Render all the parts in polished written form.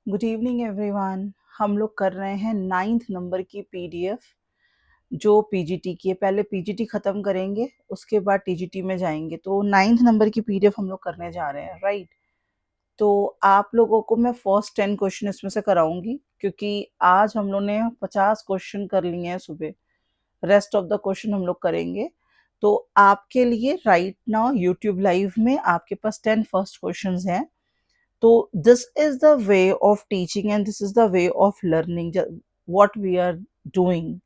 Good evening everyone. हम लोग कर रहे हैं 9th नंबर की पीडीएफ जो पीजीटी की है। पहले पीजीटी ख़त्म करेंगे, उसके बाद टीजीटी में जाएंगे। तो 9th नंबर की पीडीएफ हम लोग करने जा रहे हैं, राइट। तो आप लोगों को मैं फर्स्ट 10 क्वेश्चन इसमें से कराऊंगी, क्योंकि आज हम लोग ने 50 क्वेश्चन कर लिए हैं सुबह। रेस्ट ऑफ द क्वेश्चन हम लोग करेंगे। तो आपके लिए राइट नाउ यूट्यूब लाइव में आपके पास 10 फर्स्ट क्वेश्चंस हैं। तो this is the way of teaching and this is the way of learning what we are doing.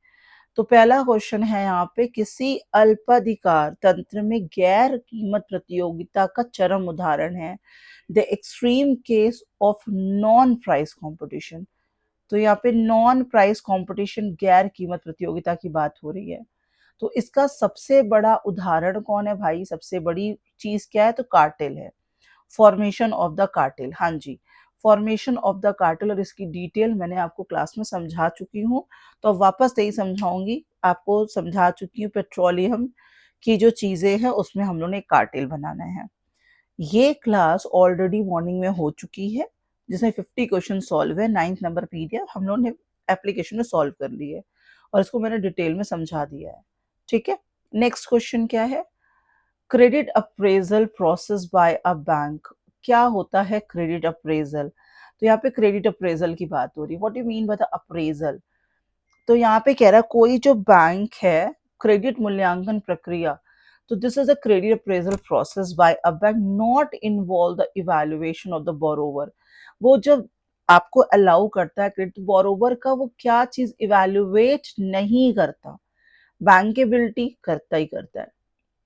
तो पहला क्वेश्चन है यहाँ पे, किसी अल्पाधिकार तंत्र में गैर कीमत प्रतियोगिता का चरम उदाहरण है the extreme case of non price competition. तो यहाँ पे नॉन प्राइस कंपटीशन, गैर कीमत प्रतियोगिता की बात हो रही है। तो इसका सबसे बड़ा उदाहरण कौन है भाई? सबसे बड़ी चीज क्या है? तो कार्टेल है, फॉर्मेशन ऑफ द कार्टेल। हाँ जी, फॉर्मेशन ऑफ द कार्टेल। और इसकी डिटेल मैंने आपको क्लास में समझा चुकी हूँ, तो अब वापस नहीं समझाऊंगी, आपको समझा चुकी हूँ। पेट्रोलियम की जो चीजें हैं उसमें हम लोग ने कार्टेल बनाना है। ये क्लास ऑलरेडी मॉर्निंग में हो चुकी है, जिसमें 50 क्वेश्चन सॉल्व है। 9th नंबर पीडीएफ हम लोग ने एप्लीकेशन में सॉल्व कर ली है और इसको मैंने डिटेल में समझा दिया है। ठीक है, नेक्स्ट क्वेश्चन क्या है? Credit appraisal process by a bank. क्या होता है क्रेडिट अप्रेजल? तो यहाँ पे क्रेडिट अप्रेजल की बात हो रही है। What you mean by the appraisal? तो यहाँ पे कह रहा है कोई जो बैंक है, क्रेडिट मूल्यांकन प्रक्रिया। तो this is a credit appraisal process by a bank not involve the evaluation of the borrower. वो जब आपको अलाउ करता है क्रेडिट, बोरोवर का वो क्या चीज इवैल्यूएट नहीं करता, बैंकेबिलिटी करता ही करता है।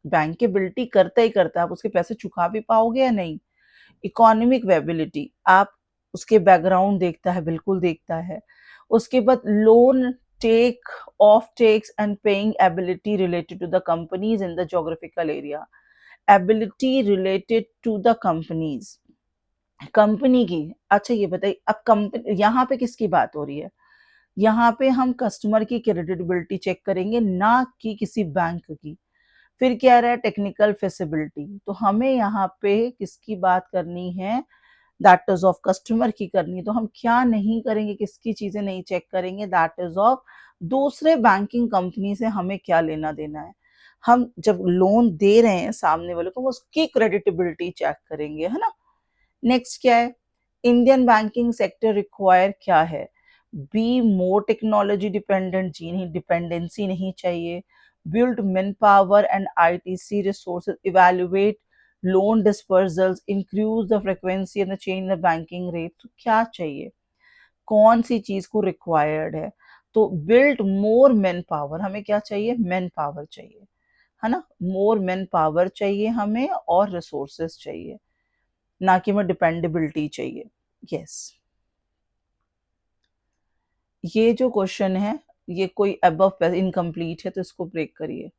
बैंकेबिलिटी करता ही करता है, आप उसके पैसे चुका भी पाओगे या नहीं। इकोनॉमिक वेबिलिटी, आप उसके बैकग्राउंड देखता है, बिल्कुल देखता है। उसके बाद loan take of tax and paying ability related to the companies in the geographical area. Ability related to the companies, company की। अच्छा ये बताइए, अब कंपनी यहाँ पे किसकी बात हो रही है? यहाँ पे हम कस्टमर की क्रेडिटेबिलिटी चेक करेंगे, ना कि किसी बैंक की। फिर क्या रहा है? टेक्निकल फेसिबिलिटी। तो हमें यहाँ पे किसकी बात करनी है? दैट इज ऑफ कस्टमर की करनी है। तो हम क्या नहीं करेंगे, किसकी चीजें नहीं चेक करेंगे? दैट इज ऑफ दूसरे बैंकिंग कंपनी से हमें क्या लेना देना है। हम जब लोन दे रहे हैं सामने वाले को, उसकी क्रेडिटेबिलिटी चेक करेंगे, है ना। नेक्स्ट क्या है? इंडियन बैंकिंग सेक्टर रिक्वायर क्या है? Be more technology dependent. जी नहीं, डिपेंडेंसी नहीं चाहिए। Build man power and ITC resources, evaluate loan disbursals, increase the frequency and the change the banking rate. तो क्या चाहिए, कौन सी चीज को रिक्वायर्ड है? तो बिल्ड मोर मैन पावर, हमें क्या चाहिए? मैन पावर चाहिए, है ना। मोर मैन पावर चाहिए हमें और रिसोर्सेज चाहिए, ना कि हमें डिपेंडेबिलिटी चाहिए। यस, ये जो क्वेश्चन है ये कोई अबव इनकम्प्लीट है, तो इसको ब्रेक करिए।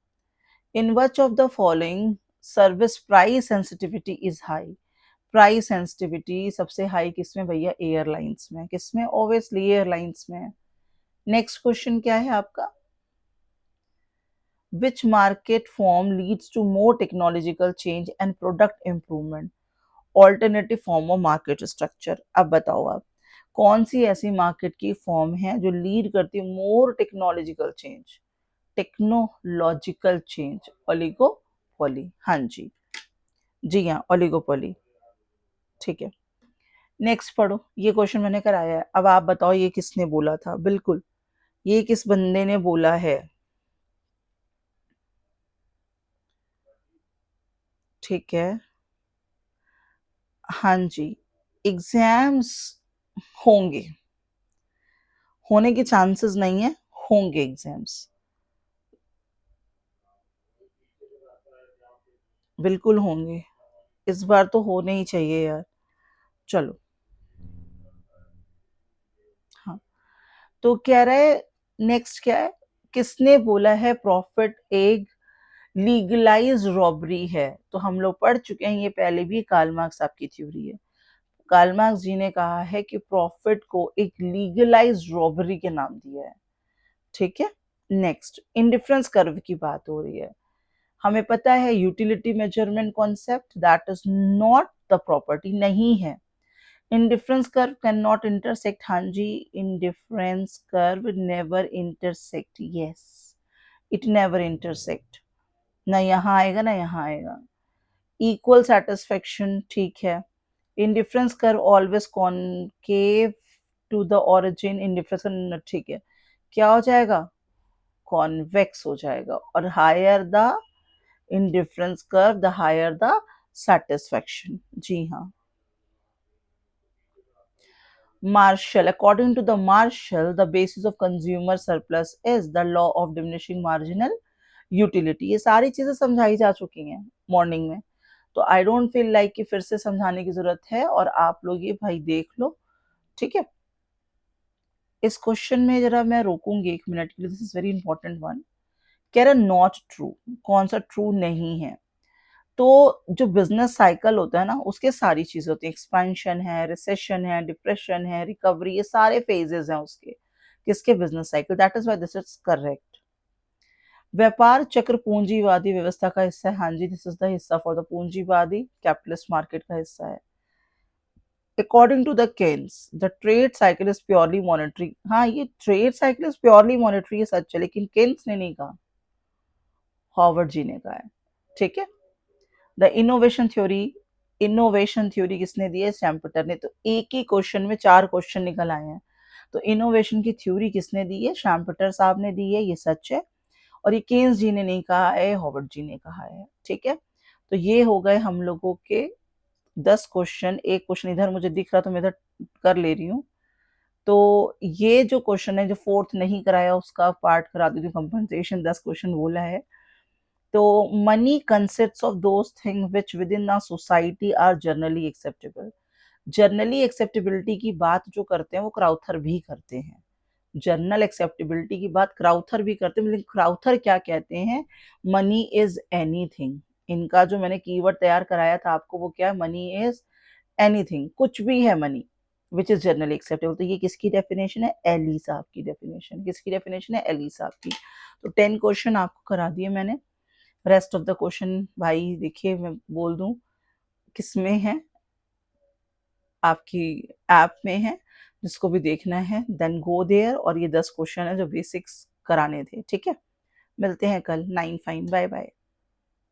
In which of the following service price sensitivity is high? Price sensitivity सबसे हाई किसमें भैया? एयरलाइंस में। किसमें? ऑब्वियसली एयरलाइंस में। नेक्स्ट क्वेश्चन क्या है आपका? Which market form leads to more technological change and product improvement? Alternative form of market structure. अब बताओ आप, कौन सी ऐसी मार्केट की फॉर्म है जो लीड करती है more technological change? Technological change, oligopoly. हाँ जी, जी हाँ, ओलिगोपोली। ठीक है, नेक्स्ट पढ़ो। ये क्वेश्चन मैंने कराया है, अब आप बताओ ये किसने बोला था? बिल्कुल, ये किस बंदे ने बोला है? ठीक है, हाँ जी। एग्जाम्स होंगे, होने के चांसेस नहीं है, होंगे एग्जाम्स, बिल्कुल होंगे। इस बार तो होने ही चाहिए यार। चलो, हाँ। तो कह रहे, नेक्स्ट क्या है? किसने बोला है प्रॉफिट एक लीगलाइज रॉबरी है? तो हम लोग पढ़ चुके हैं ये पहले भी, कार्ल मार्क्स आपकी थ्योरी है। कार्ल मार्क्स जी ने कहा है कि प्रॉफिट को एक लीगलाइज रॉबरी के नाम दिया है। ठीक है, नेक्स्ट इंडिफरेंस कर्व की बात हो रही है। हमें पता है utility measurement concept, that is not the property, नहीं है। Indifference curve cannot intersect, हाँ जी, indifference curve never intersect, yes, it never intersect, ना यहाँ आएगा ना यहाँ आएगा। इक्वल सेटिस्फेक्शन, ठीक है। Indifference curve always concave to the origin, indifference, ठीक है, क्या हो जाएगा, कॉन्वेक्स हो जाएगा, और higher the indifference curve the higher the satisfaction, जी हाँ। Marshall, according to the Marshall, the basis of consumer surplus is the law of diminishing marginal utility। ये सारी चीजें समझाई जा चुकी हैं मॉर्निंग में, तो आई डोंट फील लाइक कि फिर से समझाने की जरूरत है, और आप लोग ये भाई देख लो, ठीक है। इस क्वेश्चन में जरा मैं रोकूंगी 1 मिनट के लिए, this is very important one. कह रहा नॉट ट्रू, कौन सा ट्रू नहीं है, तो जो बिजनेस साइकिल होता है ना, उसके सारी चीजें होती हैं, एक्सपेंशन है, रिसेशन है, डिप्रेशन है, रिकवरी, ये सारे फेजेस हैं उसके, किसके, business cycle, that is why this is correct. व्यापार चक्र पूंजीवादी व्यवस्था का हिस्सा है, हाँ जी, दिस इज द हिस्सा फॉर द पूंजीवादी कैपिटलिस्ट मार्केट का हिस्सा है। According to the Keynes the trade cycle is purely monetary, हाँ ये trade cycle is purely monetary, ये सच है, लेकिन केन्स ने नहीं कहा, हॉवर्ड जी ने कहा है, ठीक है। द इनोवेशन थ्योरी किसने दी है, शैम्पेटर ने, तो एक ही क्वेश्चन में 4 क्वेश्चन निकल आए हैं, तो इनोवेशन की थ्योरी किसने दी है, शैम्पेटर साहब ने दी है, ये सच है, और ये केन्स जी ने नहीं कहा है, हॉवर्ड जी ने कहा है, ठीक है। तो ये हो गए हम लोगों के 10 क्वेश्चन, एक क्वेश्चन इधर मुझे दिख रहा तो मैं इधर कर ले रही हूँ, तो ये जो क्वेश्चन है, जो 4th नहीं कराया उसका पार्ट करा देती हूँ, कंपनसेशन 10 क्वेश्चन बोला है। तो money consists of those thing which within a society are generally acceptable, generally acceptability की बात जो करते हैं वो क्राउथर भी करते हैं, जर्नल एक्सेप्टेबिलिटी की बात क्राउथर भी करते हैं, लेकिन क्राउथर क्या कहते हैं, मनी इज एनीथिंग, इनका जो मैंने कीवर्ड तैयार कराया था आपको वो क्या है, मनी इज एनीथिंग, कुछ भी है money which is generally acceptable, तो ये किसकी डेफिनेशन है, एली साहब की डेफिनेशन, किसकी डेफिनेशन है, एली साहब की। तो 10 क्वेश्चन आपको करा दिए मैंने, रेस्ट ऑफ द क्वेश्चन भाई देखिए मैं बोल दूं किस में है, आपकी ऐप में है, जिसको भी देखना है देन गो देयर, और ये 10 क्वेश्चन है जो बेसिक्स कराने थे, ठीक है। मिलते हैं कल 9 फाइन, बाय बाय।